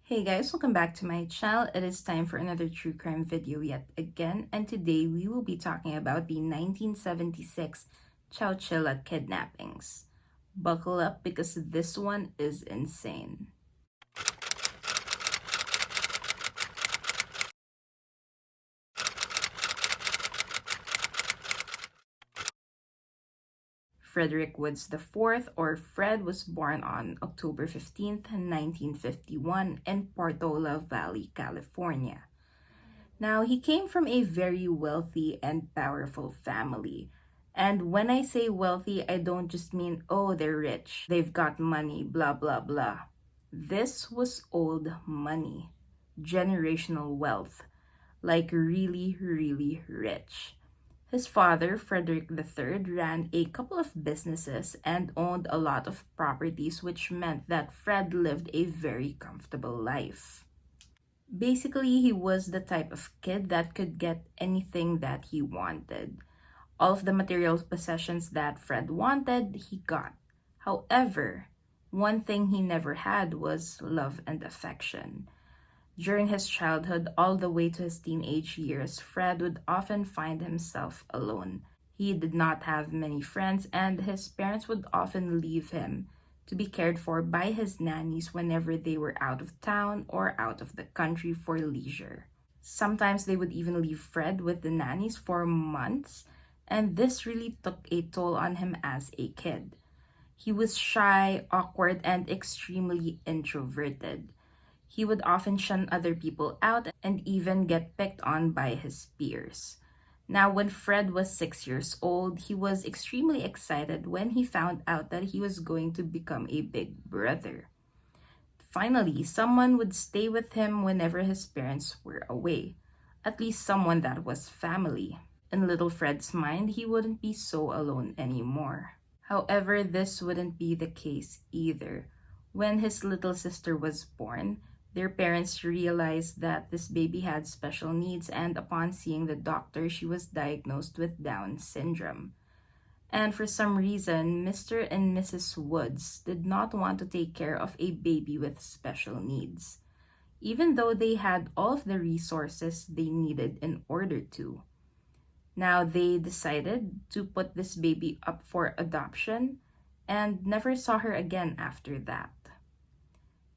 Hey guys, welcome back to my channel. It is time for another true crime video yet again, and today we will be talking about the 1976 Chowchilla kidnappings. Buckle up because this one is insane. Frederick Woods IV, or Fred, was born on October 15th, 1951 in Portola Valley, California. Now, he came from a very wealthy and powerful family. And when I say wealthy, I don't just mean, oh, they're rich, they've got money, blah, blah, blah. This was old money, generational wealth, like really, really rich. His father, Frederick III, ran a couple of businesses and owned a lot of properties, which meant that Fred lived a very comfortable life. Basically, he was the type of kid that could get anything that he wanted. All of the material possessions that Fred wanted, he got. However, one thing he never had was love and affection. During his childhood, all the way to his teenage years, Fred would often find himself alone. He did not have many friends, and his parents would often leave him to be cared for by his nannies whenever they were out of town or out of the country for leisure. Sometimes they would even leave Fred with the nannies for months, and this really took a toll on him as a kid. He was shy, awkward, and extremely introverted. He would often shun other people out and even get picked on by his peers. Now, when Fred was 6 years old, he was extremely excited when he found out that he was going to become a big brother. Finally, someone would stay with him whenever his parents were away, at least someone that was family. In little Fred's mind, he wouldn't be so alone anymore. However, this wouldn't be the case either. When his little sister was born, their parents realized that this baby had special needs, and upon seeing the doctor, she was diagnosed with Down syndrome. And for some reason, Mr. and Mrs. Woods did not want to take care of a baby with special needs, even though they had all of the resources they needed in order to. Now they decided to put this baby up for adoption and never saw her again after that.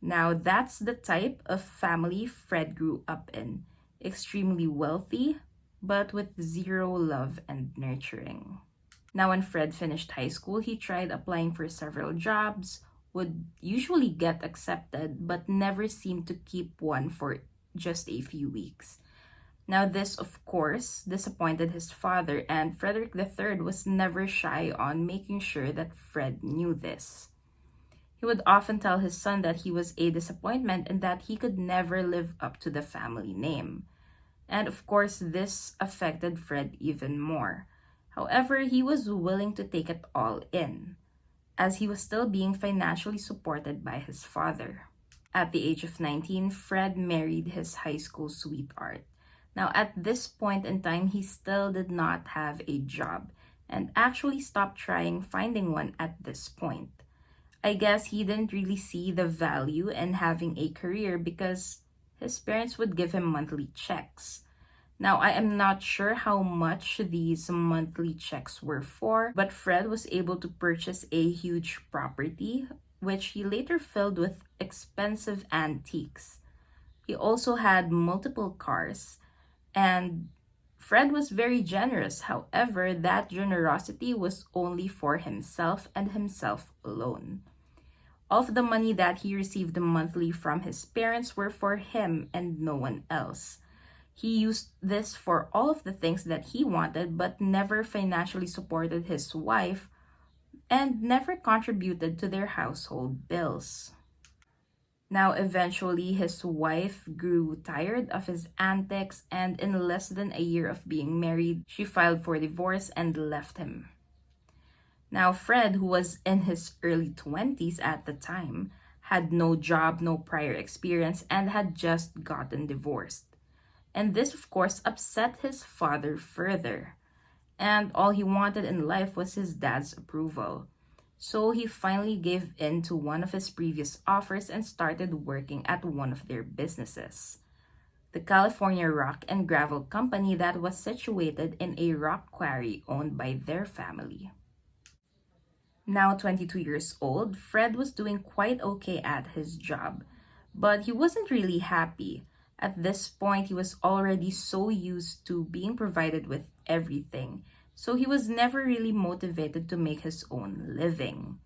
Now, that's the type of family Fred grew up in, extremely wealthy, but with zero love and nurturing. Now, when Fred finished high school, he tried applying for several jobs, would usually get accepted, but never seemed to keep one for just a few weeks. Now, this, of course, disappointed his father, and Frederick III was never shy on making sure that Fred knew this. He would often tell his son that he was a disappointment and that he could never live up to the family name. And of course, this affected Fred even more. However, he was willing to take it all in, as he was still being financially supported by his father. At the age of 19, Fred married his high school sweetheart. Now, at this point in time, he still did not have a job and actually stopped trying finding one at this point. I guess he didn't really see the value in having a career because his parents would give him monthly checks. Now, I am not sure how much these monthly checks were for, but Fred was able to purchase a huge property, which he later filled with expensive antiques. He also had multiple cars, and Fred was very generous. However, that generosity was only for himself and himself alone. All of the money that he received monthly from his parents were for him and no one else. He used this for all of the things that he wanted, but never financially supported his wife and never contributed to their household bills. Now, eventually, his wife grew tired of his antics, and in less than a year of being married, she filed for divorce and left him. Now, Fred, who was in his early 20s at the time, had no job, no prior experience, and had just gotten divorced. And this, of course, upset his father further. And all he wanted in life was his dad's approval. So he finally gave in to one of his previous offers and started working at one of their businesses, the California Rock and Gravel Company that was situated in a rock quarry owned by their family. Now 22 years old, Fred was doing quite okay at his job, but he wasn't really happy. At this point, he was already so used to being provided with everything, so he was never really motivated to make his own living.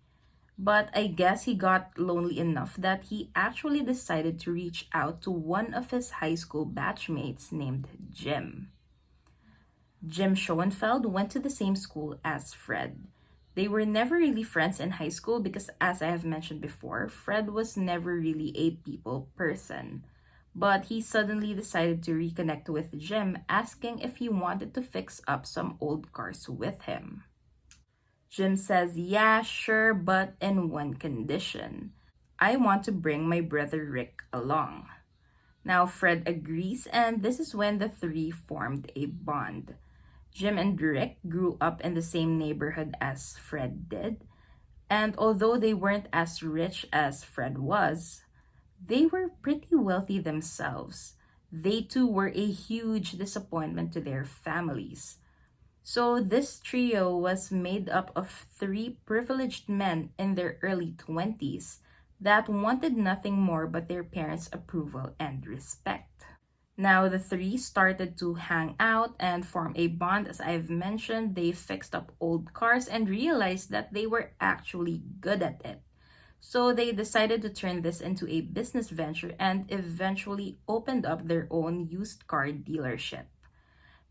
But I guess he got lonely enough that he actually decided to reach out to one of his high school batchmates named Jim. Jim Schoenfeld went to the same school as Fred. They were never really friends in high school because, as I have mentioned before, Fred was never really a people person. But he suddenly decided to reconnect with Jim, asking if he wanted to fix up some old cars with him. Jim says, yeah, sure, but in one condition. I want to bring my brother Rick along. Now, Fred agrees, and this is when the three formed a bond. Jim and Rick grew up in the same neighborhood as Fred did, and although they weren't as rich as Fred was, they were pretty wealthy themselves. They too were a huge disappointment to their families. So, this trio was made up of three privileged men in their early 20s that wanted nothing more but their parents' approval and respect. Now, the three started to hang out and form a bond. As I've mentioned, they fixed up old cars and realized that they were actually good at it. So, they decided to turn this into a business venture and eventually opened up their own used car dealership.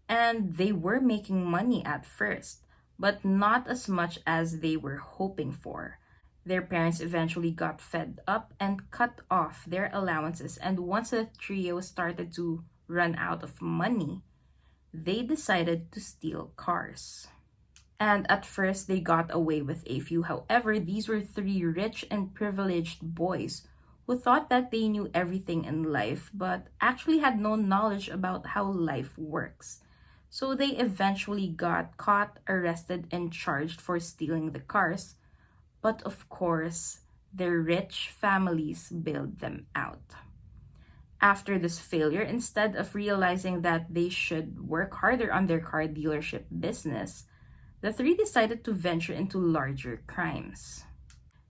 And they were making money at first, but not as much as they were hoping for. Their parents eventually got fed up and cut off their allowances, and once the trio started to run out of money, they decided to steal cars. And at first, they got away with a few. However, these were three rich and privileged boys who thought that they knew everything in life, but actually had no knowledge about how life works. So they eventually got caught, arrested, and charged for stealing the cars. But of course, their rich families bailed them out. After this failure, instead of realizing that they should work harder on their car dealership business, the three decided to venture into larger crimes.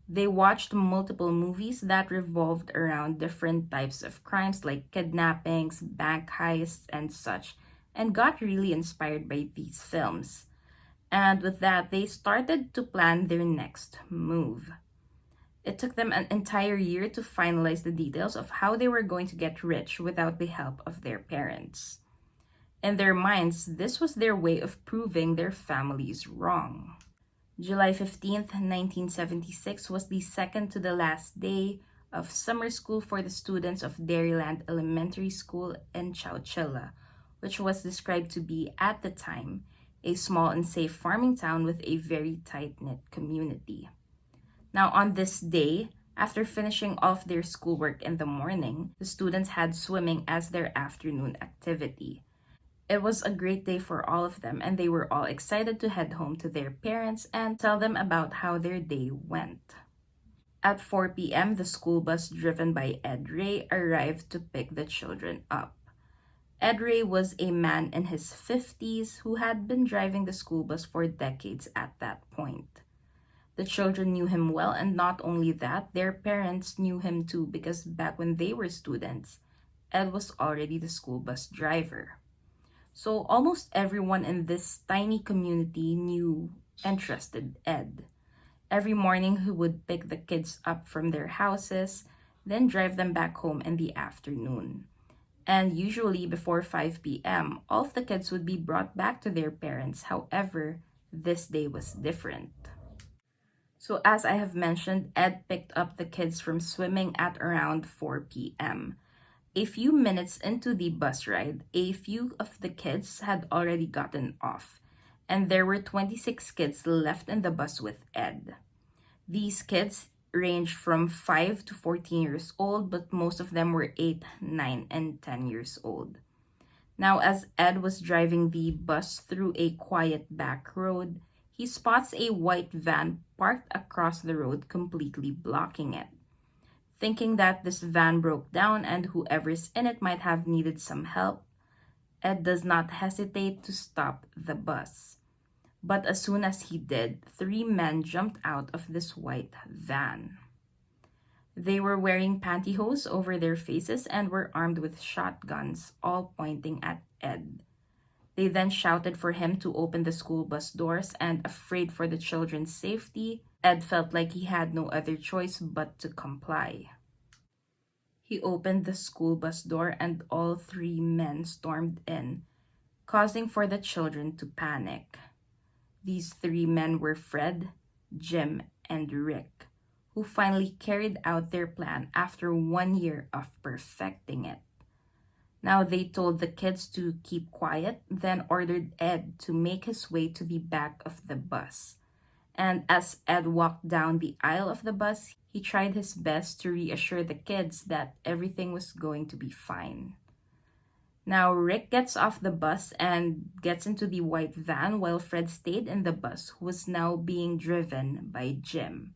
They watched multiple movies that revolved around different types of crimes like kidnappings, bank heists, and such, and got really inspired by these films. And with that, they started to plan their next move. It took them an entire year to finalize the details of how they were going to get rich without the help of their parents. In their minds, this was their way of proving their families wrong. July 15th, 1976 was the second to the last day of summer school for the students of Dairyland Elementary School in Chowchilla, which was described to be, at the time, a small and safe farming town with a very tight-knit community. Now, on this day, after finishing off their schoolwork in the morning, the students had swimming as their afternoon activity. It was a great day for all of them, and they were all excited to head home to their parents and tell them about how their day went. At 4 p.m., the school bus driven by Ed Ray arrived to pick the children up. Ed Ray was a man in his 50s who had been driving the school bus for decades at that point. The children knew him well, and not only that, their parents knew him too because back when they were students, Ed was already the school bus driver. So almost everyone in this tiny community knew and trusted Ed. Every morning, he would pick the kids up from their houses, then drive them back home in the afternoon. And usually before 5 p.m., all of the kids would be brought back to their parents. However, this day was different. So as I have mentioned, Ed picked up the kids from swimming at around 4 p.m. A few minutes into the bus ride, a few of the kids had already gotten off, and there were 26 kids left in the bus with Ed. These kids ranged from 5 to 14 years old, but most of them were 8, 9, and 10 years old. Now, as Ed was driving the bus through a quiet back road, he spots a white van parked across the road, completely blocking it. Thinking that this van broke down and whoever's in it might have needed some help, Ed does not hesitate to stop the bus. But as soon as he did, three men jumped out of this white van. They were wearing pantyhose over their faces and were armed with shotguns, all pointing at Ed. They then shouted for him to open the school bus doors, and afraid for the children's safety, Ed felt like he had no other choice but to comply. He opened the school bus door and all three men stormed in, causing for the children to panic. These three men were Fred, Jim, and Rick, who finally carried out their plan after 1 year of perfecting it. Now they told the kids to keep quiet, then ordered Ed to make his way to the back of the bus. And as Ed walked down the aisle of the bus, he tried his best to reassure the kids that everything was going to be fine. Now Rick gets off the bus and gets into the white van while Fred stayed in the bus, who was now being driven by Jim.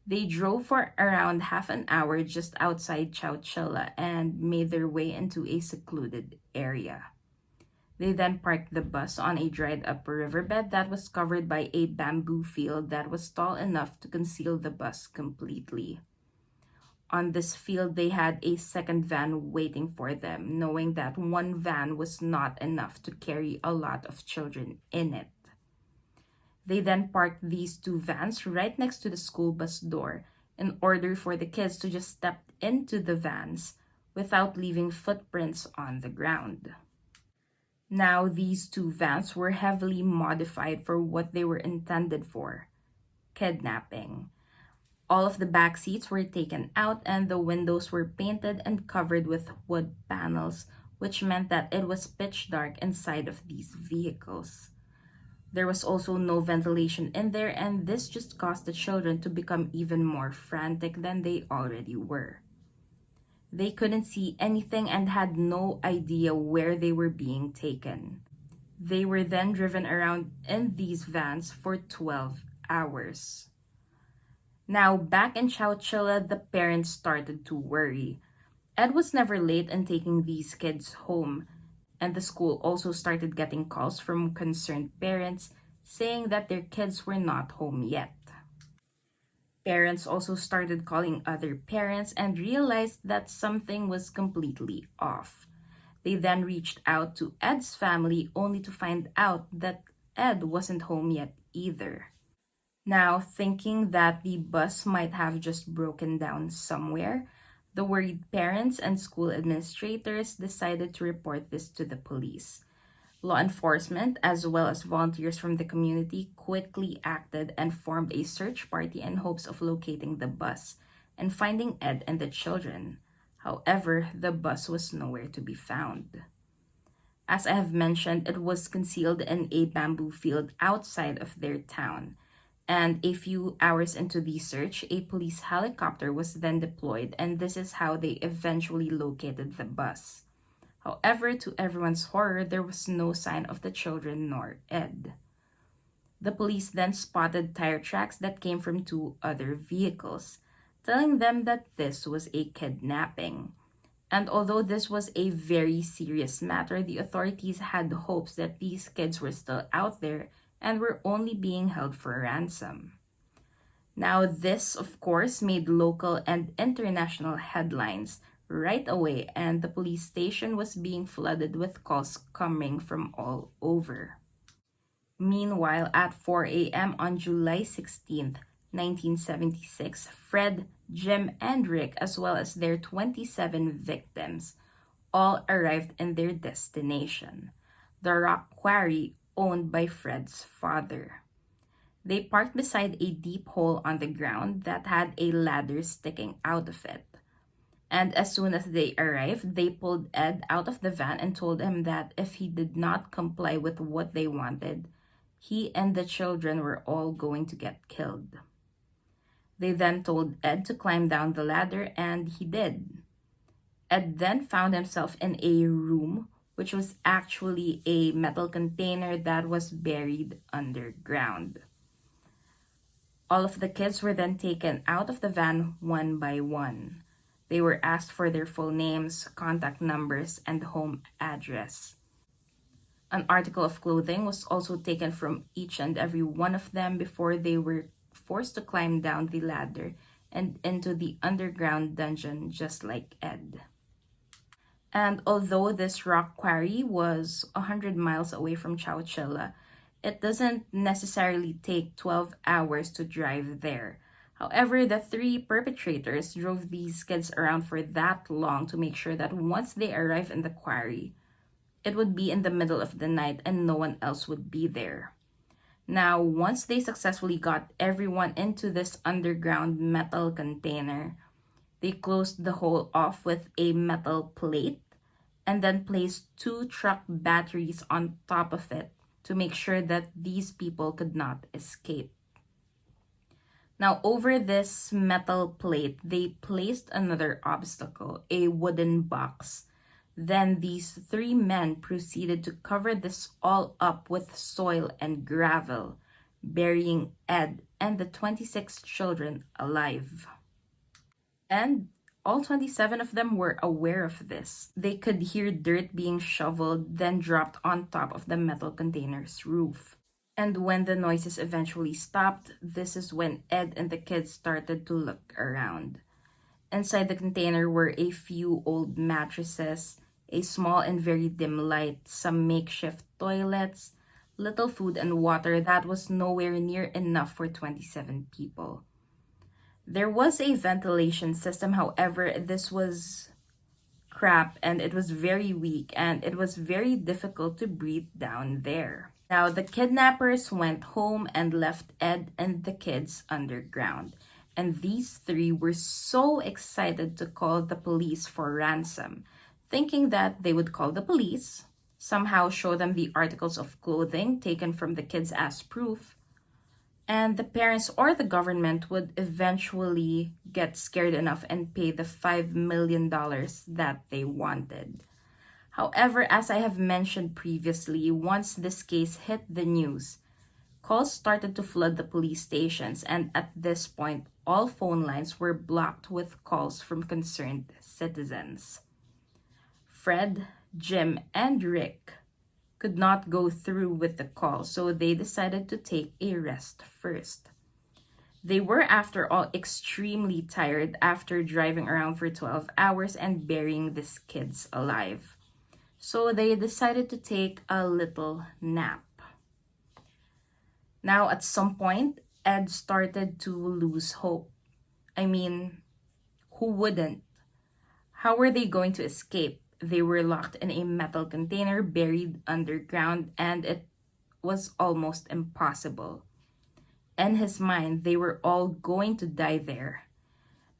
They drove for around half an hour just outside Chowchilla and made their way into a secluded area. They then parked the bus on a dried up riverbed that was covered by a bamboo field that was tall enough to conceal the bus completely. On this field, they had a second van waiting for them, knowing that one van was not enough to carry a lot of children in it. They then parked these two vans right next to the school bus door in order for the kids to just step into the vans without leaving footprints on the ground. Now, these two vans were heavily modified for what they were intended for: kidnapping. All of the back seats were taken out and the windows were painted and covered with wood panels, which meant that it was pitch dark inside of these vehicles. There was also no ventilation in there, and this just caused the children to become even more frantic than they already were. They couldn't see anything and had no idea where they were being taken. They were then driven around in these vans for 12 hours. Now, back in Chowchilla, the parents started to worry. Ed was never late in taking these kids home, and the school also started getting calls from concerned parents saying that their kids were not home yet. Parents also started calling other parents and realized that something was completely off. They then reached out to Ed's family only to find out that Ed wasn't home yet either. Now, thinking that the bus might have just broken down somewhere, the worried parents and school administrators decided to report this to the police. Law enforcement, as well as volunteers from the community, quickly acted and formed a search party in hopes of locating the bus and finding Ed and the children. However, the bus was nowhere to be found. As I have mentioned, it was concealed in a bamboo field outside of their town. And a few hours into the search, a police helicopter was then deployed, and this is how they eventually located the bus. However, to everyone's horror, there was no sign of the children nor Ed. The police then spotted tire tracks that came from two other vehicles, telling them that this was a kidnapping. And although this was a very serious matter, the authorities had hopes that these kids were still out there and were only being held for ransom. Now, this, of course, made local and international headlines right away, and the police station was being flooded with calls coming from all over. Meanwhile, at 4 a.m. on July 16th, 1976, Fred, Jim, and Rick, as well as their 27 victims, all arrived in their destination, the rock quarry owned by Fred's father. They parked beside a deep hole on the ground that had a ladder sticking out of it. And as soon as they arrived, they pulled Ed out of the van and told him that if he did not comply with what they wanted, he and the children were all going to get killed. They then told Ed to climb down the ladder, and he did. Ed then found himself in a room which was actually a metal container that was buried underground. All of the kids were then taken out of the van one by one. They were asked for their full names, contact numbers, and home address. An article of clothing was also taken from each and every one of them before they were forced to climb down the ladder and into the underground dungeon, just like Ed. And although this rock quarry was 100 miles away from Chowchilla, it doesn't necessarily take 12 hours to drive there. However, the three perpetrators drove these kids around for that long to make sure that once they arrive in the quarry, it would be in the middle of the night and no one else would be there. Now, once they successfully got everyone into this underground metal container, they closed the hole off with a metal plate and then placed two truck batteries on top of it to make sure that these people could not escape. Now, over this metal plate, they placed another obstacle, a wooden box. Then these three men proceeded to cover this all up with soil and gravel, burying Ed and the 26 children alive. And all 27 of them were aware of this. They could hear dirt being shoveled, then dropped on top of the metal container's roof. And when the noises eventually stopped, this is when Ed and the kids started to look around. Inside the container were a few old mattresses, a small and very dim light, some makeshift toilets, little food and water that was nowhere near enough for 27 people. There was a ventilation system, however, this was crap and it was very weak and it was very difficult to breathe down there. Now, the kidnappers went home and left Ed and the kids underground. And these three were so excited to call the police for ransom, thinking that they would call the police, somehow show them the articles of clothing taken from the kids as proof, and the parents or the government would eventually get scared enough and pay the $5 million that they wanted. However, as I have mentioned previously, once this case hit the news, calls started to flood the police stations, and at this point, all phone lines were blocked with calls from concerned citizens. Fred, Jim, and Rick could not go through with the call, so they decided to take a rest first. They were, after all, extremely tired after driving around for 12 hours and burying these kids alive. So they decided to take a little nap. Now, at some point, Ed started to lose hope. I mean, who wouldn't? How were they going to escape? They were locked in a metal container buried underground, and it was almost impossible. In his mind, they were all going to die there.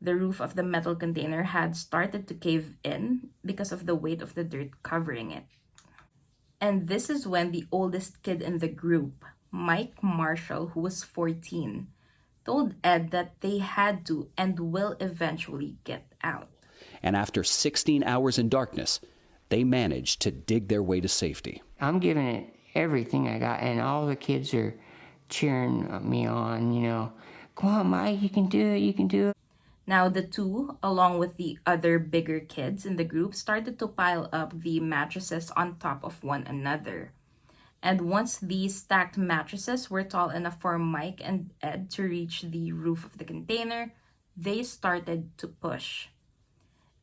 The roof of the metal container had started to cave in because of the weight of the dirt covering it. And this is when the oldest kid in the group, Mike Marshall, who was 14, told Ed that they had to and will eventually get out. And after 16 hours in darkness, they managed to dig their way to safety. I'm giving it everything I got, and all the kids are cheering me on, Come on, Mike, you can do it, you can do it. Now, the two, along with the other bigger kids in the group, started to pile up the mattresses on top of one another. And once these stacked mattresses were tall enough for Mike and Ed to reach the roof of the container, they started to push.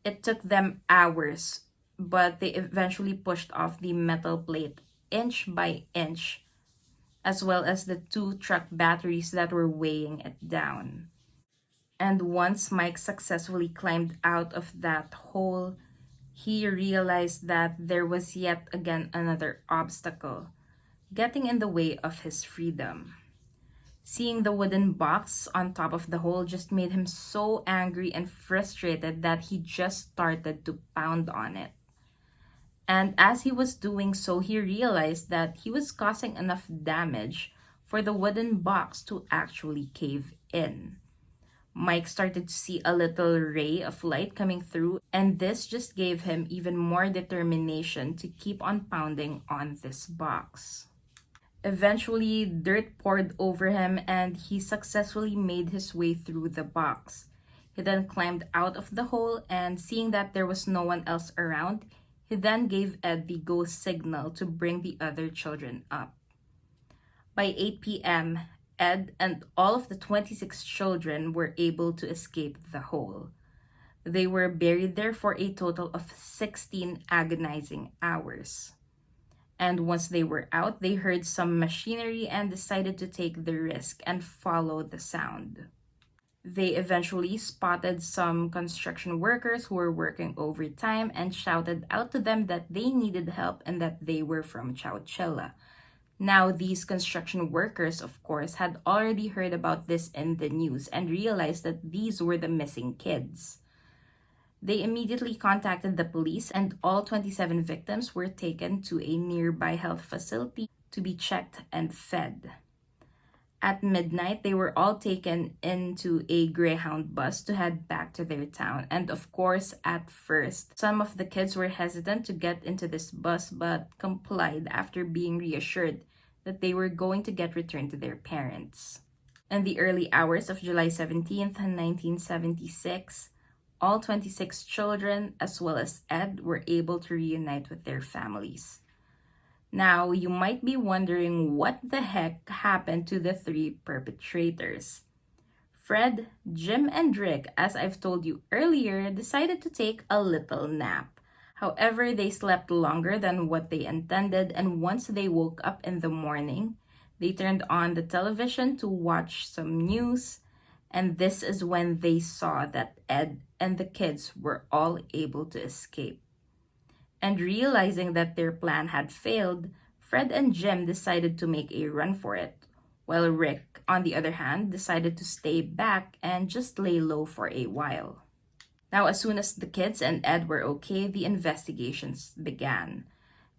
It took them hours, but they eventually pushed off the metal plate inch by inch, as well as the two truck batteries that were weighing it down. And once Mike successfully climbed out of that hole, he realized that there was yet again another obstacle, getting in the way of his freedom. Seeing the wooden box on top of the hole just made him so angry and frustrated that he just started to pound on it. And as he was doing so, he realized that he was causing enough damage for the wooden box to actually cave in. Mike started to see a little ray of light coming through, and this just gave him even more determination to keep on pounding on this box. Eventually, dirt poured over him and he successfully made his way through the box. He then climbed out of the hole, and seeing that there was no one else around, he then gave Ed the go signal to bring the other children up. By 8 p.m., Ed and all of the 26 children were able to escape the hole. They were buried there for a total of 16 agonizing hours. And once they were out, they heard some machinery and decided to take the risk and follow the sound. They eventually spotted some construction workers who were working overtime and shouted out to them that they needed help and that they were from Chowchilla. Now, these construction workers, of course, had already heard about this in the news and realized that these were the missing kids. They immediately contacted the police, and all 27 victims were taken to a nearby health facility to be checked and fed. At midnight, they were all taken into a Greyhound bus to head back to their town. And of course, at first, some of the kids were hesitant to get into this bus but complied after being reassured that they were going to get returned to their parents. In the early hours of July 17th, 1976, all 26 children, as well as Ed, were able to reunite with their families. Now, you might be wondering what the heck happened to the three perpetrators. Fred, Jim, and Rick, as I've told you earlier, decided to take a little nap. However, they slept longer than what they intended, and once they woke up in the morning, they turned on the television to watch some news, and this is when they saw that Ed and the kids were all able to escape. And realizing that their plan had failed, Fred and Jim decided to make a run for it, while Rick, on the other hand, decided to stay back and just lay low for a while. Now, as soon as the kids and Ed were okay, the investigations began.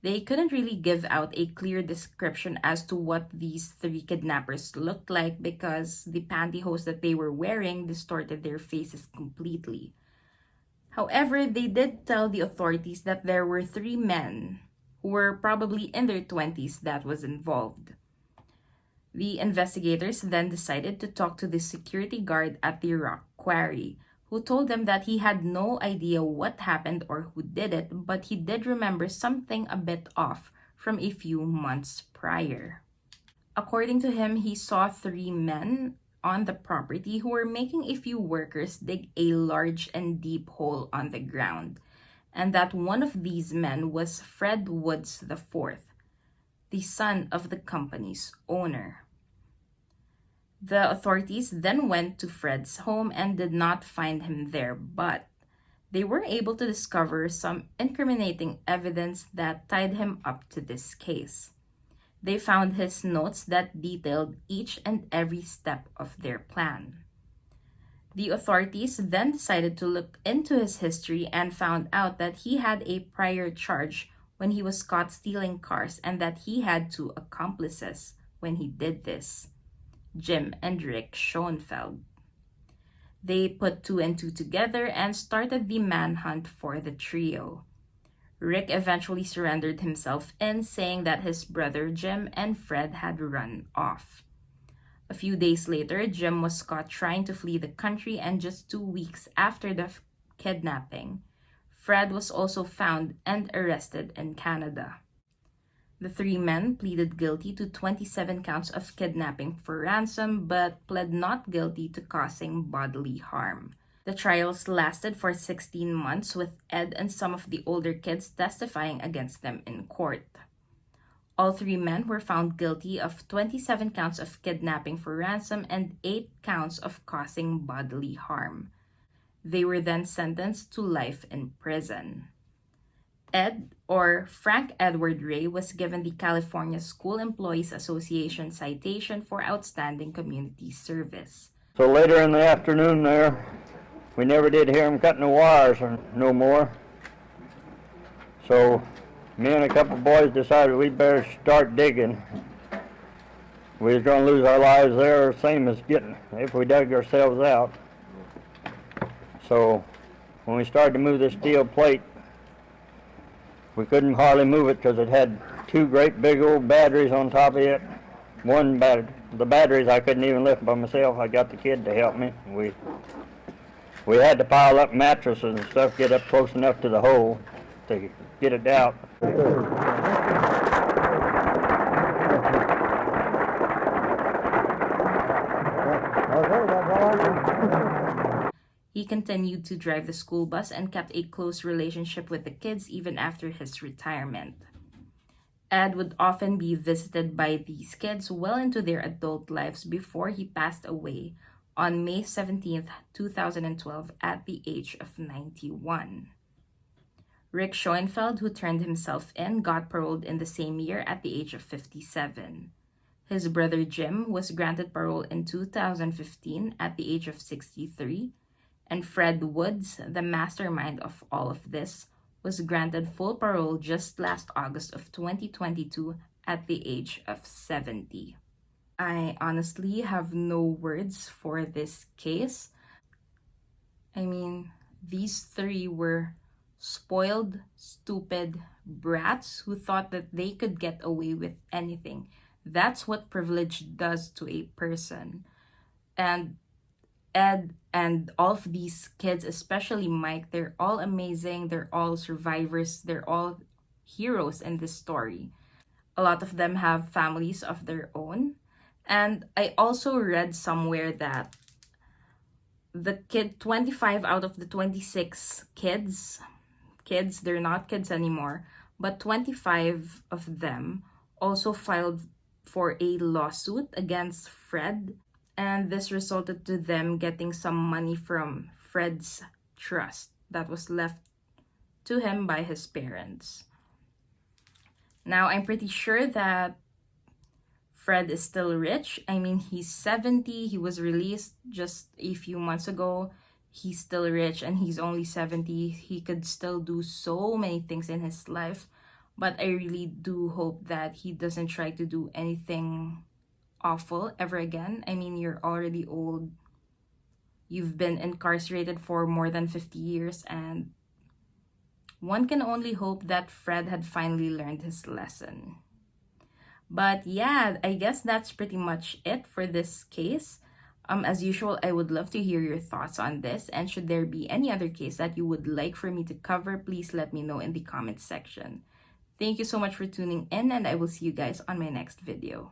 They couldn't really give out a clear description as to what these three kidnappers looked like because the pantyhose that they were wearing distorted their faces completely. However, they did tell the authorities that there were three men who were probably in their 20s that was involved. The investigators then decided to talk to the security guard at the rock quarry, who told them that he had no idea what happened or who did it, but he did remember something a bit off from a few months prior. According to him, he saw three men on the property who were making a few workers dig a large and deep hole on the ground, and that one of these men was Fred Woods IV, the son of the company's owner. The authorities then went to Fred's home and did not find him there, but they were able to discover some incriminating evidence that tied him up to this case. They found his notes that detailed each and every step of their plan. The authorities then decided to look into his history and found out that he had a prior charge when he was caught stealing cars and that he had two accomplices when he did this, Jim and Rick Schoenfeld. They put two and two together and started the manhunt for the trio. Rick eventually surrendered himself in, saying that his brother Jim and Fred had run off. A few days later, Jim was caught trying to flee the country, and just 2 weeks after the kidnapping, Fred was also found and arrested in Canada. The three men pleaded guilty to 27 counts of kidnapping for ransom, but pled not guilty to causing bodily harm. The trials lasted for 16 months, with Ed and some of the older kids testifying against them in court. All three men were found guilty of 27 counts of kidnapping for ransom and 8 counts of causing bodily harm. They were then sentenced to life in prison. Ed, or Frank Edward Ray, was given the California School Employees Association citation for outstanding community service. So later in the afternoon there, we never did hear him cutting the wires or no more. So me and a couple boys decided we'd better start digging. We was going to lose our lives there, same as getting if we dug ourselves out. So when we started to move this steel plate, we couldn't hardly move it because it had two great big old batteries on top of it. The batteries I couldn't even lift by myself. I got the kid to help me. We had to pile up mattresses and stuff, get up close enough to the hole to get it out. He continued to drive the school bus and kept a close relationship with the kids even after his retirement. Ed would often be visited by these kids well into their adult lives before he passed away on May 17th, 2012 at the age of 91. Rick Schoenfeld, who turned himself in, got paroled in the same year at the age of 57. His brother Jim was granted parole in 2015 at the age of 63, and Fred Woods, the mastermind of all of this, was granted full parole just last August of 2022 at the age of 70. I honestly have no words for this case. I mean, these three were spoiled, stupid brats who thought that they could get away with anything. That's what privilege does to a person. And Ed and all of these kids, especially Mike, they're all amazing. They're all survivors. They're all heroes in this story. A lot of them have families of their own. And I also read somewhere that the 25 out of the 26 kids, they're not kids anymore, but 25 of them also filed for a lawsuit against Fred, and this resulted to them getting some money from Fred's trust that was left to him by his parents. Now, I'm pretty sure that Fred is still rich. I mean, he's 70. He was released just a few months ago. He's still rich and he's only 70. He could still do so many things in his life. But I really do hope that he doesn't try to do anything awful ever again. I mean, you're already old. You've been incarcerated for more than 50 years, and one can only hope that Fred had finally learned his lesson. But yeah, I guess that's pretty much it for this case. As usual, I would love to hear your thoughts on this, and should there be any other case that you would like for me to cover, please let me know in the comments section. Thank you so much for tuning in, and I will see you guys on my next video.